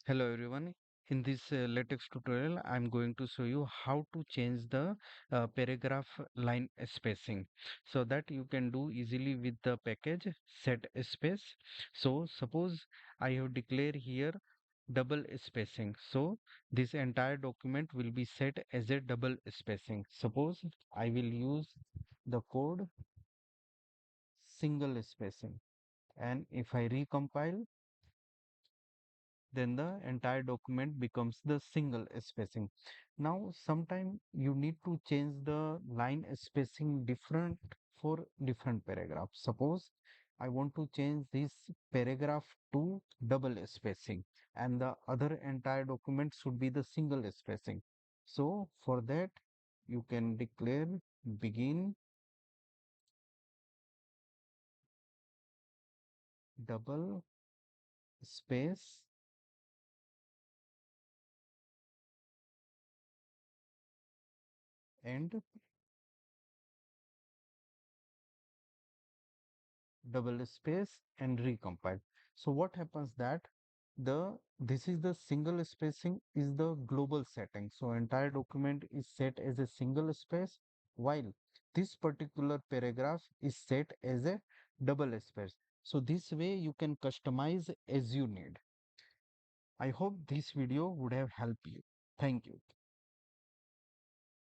Hello everyone. In this LaTeX tutorial, I'm going to show you how to change the paragraph line spacing so that you can do easily with the package set space. So suppose I have declared here double spacing. So this entire document will be set as a double spacing. Suppose I will use the code single spacing, and if I recompile, then the entire document becomes the single spacing. Now, sometime you need to change the line spacing different for different paragraphs. Suppose I want to change this paragraph to double spacing and the other entire document should be the single spacing. So for that, you can declare begin double space and double space and recompile. So what happens that the this is the single spacing is the global setting. So entire document is set as a single space while this particular paragraph is set as a double space. So this way you can customize as you need. I hope this video would have helped you. Thank you.